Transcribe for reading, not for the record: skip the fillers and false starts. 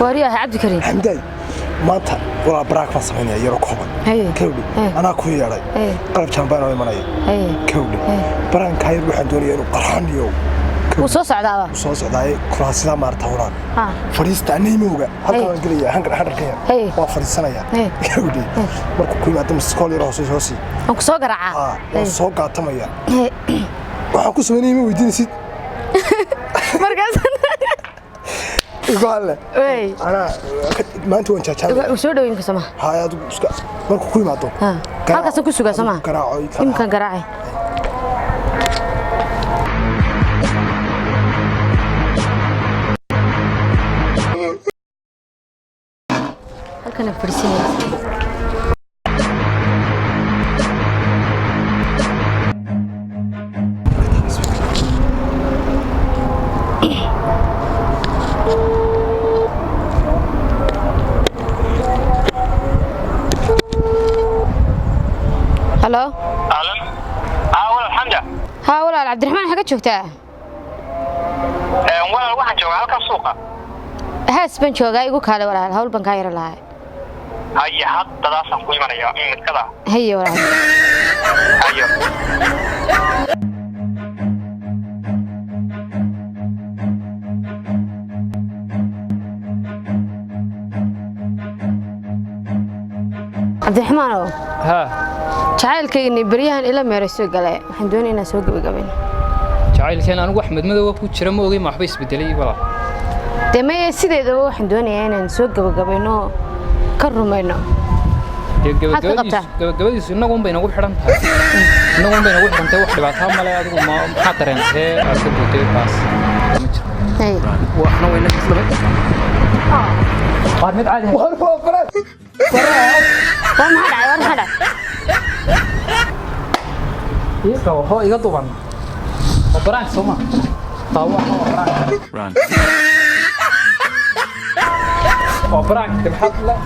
واريا عبد الكريم حمداي maanta wala baraak ma sameynaya yaro kooban kawdi ana ku yeeray qalab jambaan oo imanaya kawdi baraan kaayir waxaan doonayaa inuu qarxaniyo soo socdaa kuraasida maarta horaan fariista neemowga halkaan galaya hangarkaya waa fariisanaya kawdi markuu ku yimaado maskool yaro hoose aan ku soo garaaca waa soo qaatamaya waxaan ku sameynayay ma weydiinaysid markaas قال انا ما انت وين جاجا وسو دوين كسما هاي ادو اسكا markuu ku yimaado halkaas ku sugaa sama imkan garaaci halkan fariisinay هلو اهلا ولا الحمد ها ولا عبد الرحمن حاجه joogtaa walaal waxaan joogaa halka suuqa haas ban joogaa igu kaale walaal hawl ban ka yar lahay haya haddadaasaan ku imanaya midkada hayo walaal hayo عبد الرحمن ها jacaylkayni bariyahan ila meerayso galay waxaan doonayaa inaan soo gabagabeyn jacaylkeen anigu Axmed Madow ku jira ma ogay ma waxba isbedelay wala deemay sideedaba waxaan doonayaa inaan soo gabagabeyno ka rumayno gabagabadiisu inagu un bay nagu xidhan tahay wax dhibaato ma leh adigu ma maxaa dareentay aad ka bootay baas waxna wayna isla qaar mid caadi ah waa maxaa هو يقطبن وبرانك سوما طاوع وبرانك تبحث له